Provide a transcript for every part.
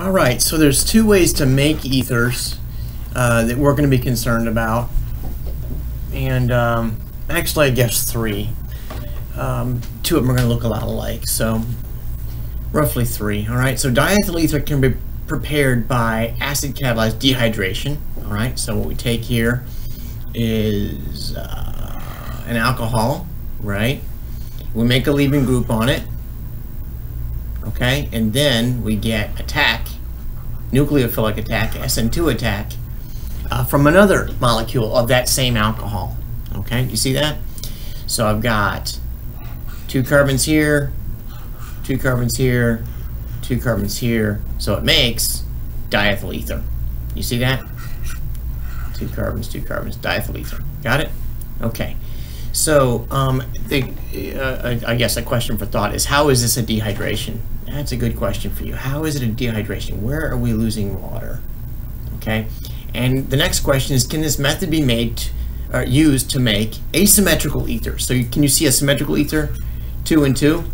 All right, so there's two ways to make ethers that we're going to be concerned about, and actually I guess three. Two of them are going to look a lot alike, so roughly three. All right, so diethyl ether can be prepared by acid catalyzed dehydration. All right, so what we take here is an alcohol, right? We make a leaving group on it, okay, and then we get attack, nucleophilic attack, SN2 attack, from another molecule of that same alcohol. Okay, you see that? So I've got 2 carbons here, 2 carbons here, 2 carbons here, so it makes diethyl ether. You see that? 2 carbons, diethyl ether. Got it? Okay. So I guess a question for thought is, how is this a dehydration? That's a good question for you. How is it a dehydration? Where are we losing water? Okay. And the next question is, can this method be made or used to make asymmetrical ether? So can you see a symmetrical ether, 2 and 2?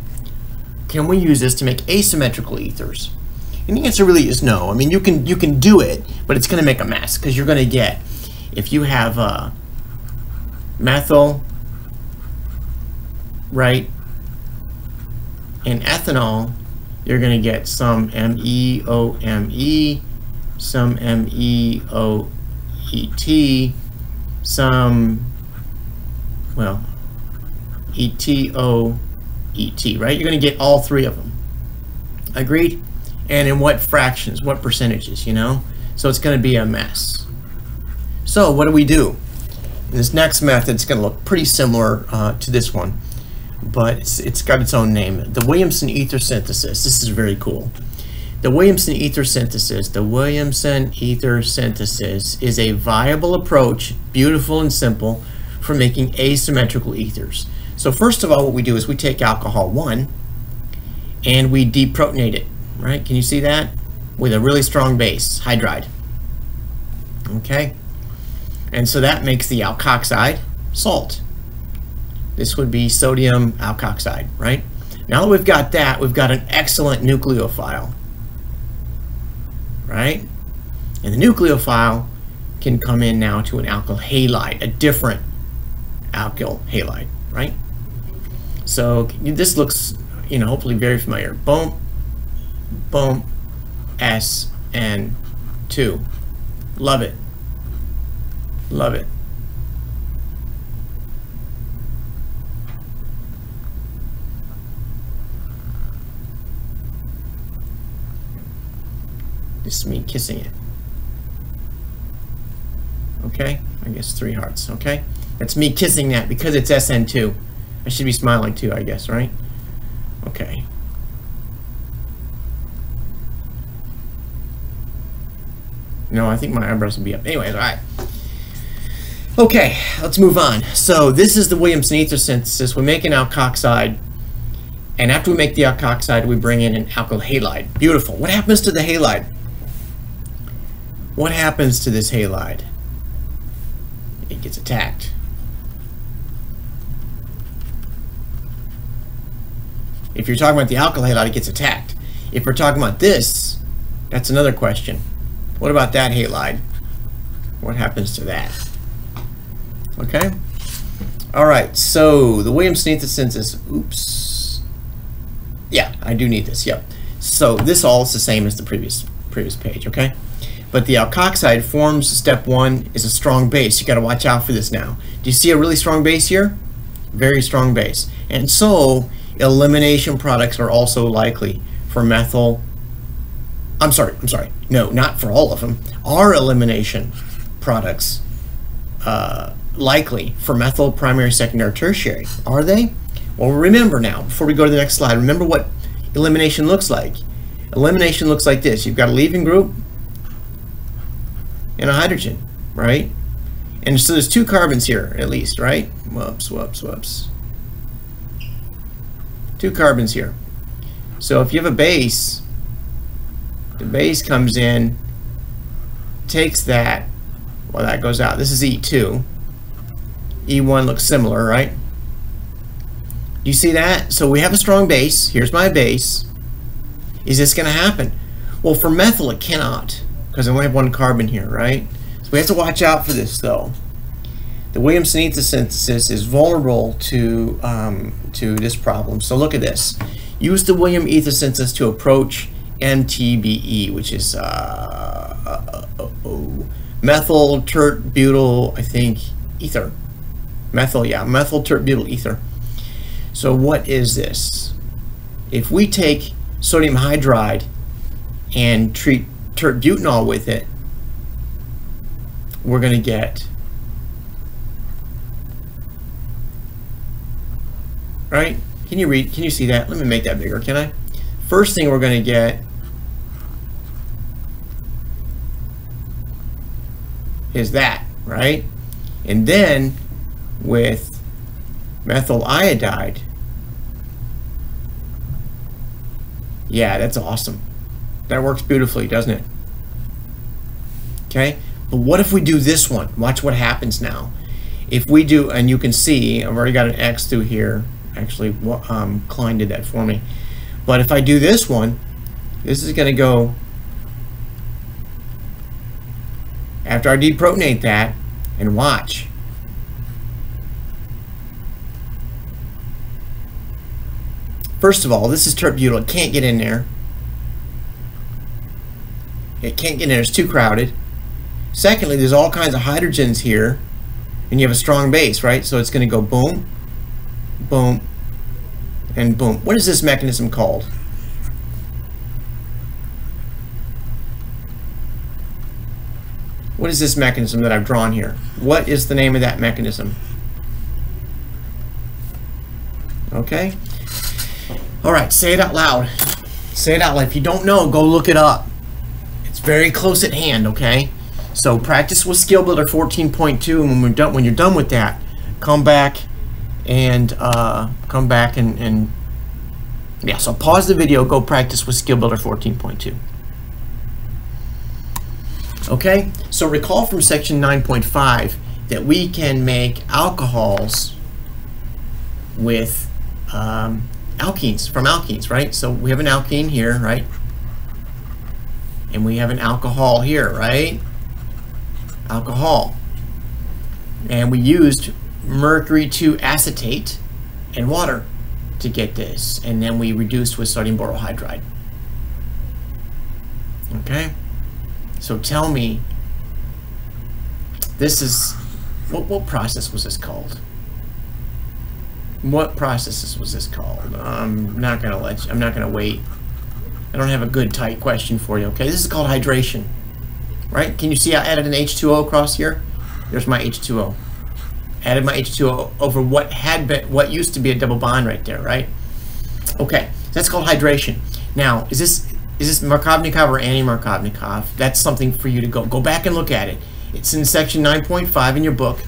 Can we use this to make asymmetrical ethers? And the answer really is no. I mean, you can do it, but it's going to make a mess, because you're going to get, if you have methyl, right, and ethanol, you're going to get some MEOME, some MEOET, some, well, ETOET, right? You're going to get all three of them. Agreed? And in what fractions, what percentages, you know? So it's going to be a mess. So what do? This next method is going to look pretty similar to this one, but it's got its own name. The Williamson ether synthesis. This is very cool. The Williamson ether synthesis. The Williamson ether synthesis is a viable approach, beautiful and simple, for making asymmetrical ethers. So first of all, what we do is we take alcohol 1 and we deprotonate it, right? Can you see that? With a really strong base, hydride. Okay? And so that makes the alkoxide salt. This would be sodium alkoxide, right? Now that we've got that, we've got an excellent nucleophile, right? And the nucleophile can come in now to an alkyl halide, a different alkyl halide, right? So this looks, you know, hopefully very familiar. Boom, boom, SN2. Love it. Love it. This is me kissing it. Okay, I guess 3 hearts. Okay, that's me kissing that because it's SN2. I should be smiling too, I guess, right? Okay. No, I think my eyebrows will be up. Anyways, all right. Okay, let's move on. So this is the Williamson ether synthesis. We make an alkoxide, and after we make the alkoxide, we bring in an alkyl halide. Beautiful. What happens to the halide? What happens to this halide? It gets attacked. If you're talking about the alkyl halide, it gets attacked. If we're talking about this, that's another question. What about that halide? What happens to that? Okay. All right. So the Williamson ether synthesis. Oops. Yeah, I do need this. Yep. So this all is the same as the previous page. Okay. But the alkoxide forms step 1 is a strong base. You got to watch out for this now. Do you see a really strong base here? Very strong base. And so elimination products are also likely for methyl. I'm sorry. No, not for all of them. Are elimination products likely for methyl primary, secondary, tertiary? Are they? Well, remember now, before we go to the next slide, remember what elimination looks like. Elimination looks like this. You've got a leaving group and a hydrogen, right? And so there's 2 carbons here, at least, right? Whoops. 2 carbons here. So if you have a base, the base comes in, takes that, well, that goes out. This is E2. E1 looks similar, right? Do you see that? So we have a strong base. Here's my base. Is this going to happen? Well, for methyl it cannot, because I only have one carbon here, right? So we have to watch out for this though. The Williamson ether synthesis is vulnerable to this problem. So look at this. Use the William ether synthesis to approach MTBE, which is methyl tert butyl, I think, ether. Methyl, yeah, methyl tert butyl ether. So what is this? If we take sodium hydride and treat tert butanol with it, we're going to get, right? Can you read? Can you see that? Let me make that bigger, can I? First thing we're going to get is that, right? And then with methyl iodide, yeah, that's awesome. That works beautifully, doesn't it? Okay, but what if we do this one? Watch what happens now. If we do, and you can see, I've already got an X through here. Actually, Klein did that for me. But if I do this one, this is going to go, after I deprotonate that, and watch. First of all, this is tert butyl. It can't get in there. It can't get in there. It's too crowded. Secondly, there's all kinds of hydrogens here, and you have a strong base, right? So it's going to go boom, boom, and boom. What is this mechanism called? What is this mechanism that I've drawn here? What is the name of that mechanism? Okay. All right, say it out loud. Say it out loud. If you don't know, go look it up. It's very close at hand, okay? So practice with Skill Builder 14.2, and when you're done with that, come back and yeah, so pause the video, go practice with Skill Builder 14.2. Okay, so recall from section 9.5 that we can make alcohols with alkenes, from alkenes, right? So we have an alkene here, right? And we have an alcohol here, right? Alcohol. And we used mercury 2 acetate and water to get this, and then we reduced with sodium borohydride. Okay, so tell me, this is what process was this called? What processes was this called? I'm not gonna wait. I don't have a good tight question for you. Okay, this is called hydration, right? Can you see I added an H2O across here? There's my H2O. Added my H2O over what used to be a double bond right there, right? Okay, so that's called hydration. Now, is this Markovnikov or anti-Markovnikov? That's something for you to go back and look at it. It's in section 9.5 in your book,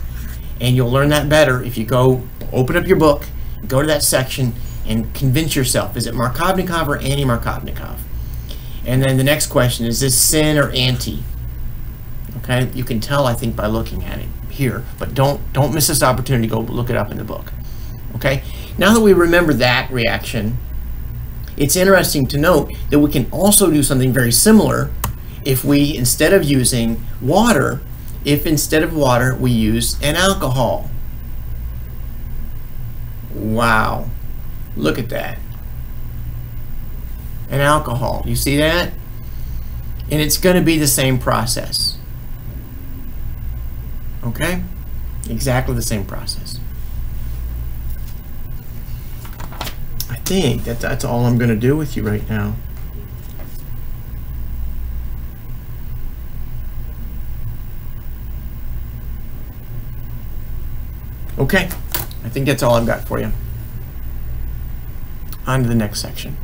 and you'll learn that better if you go open up your book, go to that section, and convince yourself, is it Markovnikov or anti-Markovnikov? And then the next question, is this syn or anti? Okay, you can tell, I think, by looking at it here, but don't miss this opportunity to go look it up in the book. Okay, now that we remember that reaction, it's interesting to note that we can also do something very similar if we, instead of using water, we use an alcohol. Wow, look at that. An alcohol, you see that? And it's going to be the same process. Okay? Exactly the same process. I think that's all I'm going to do with you right now. Okay, I think that's all I've got for you. On to the next section.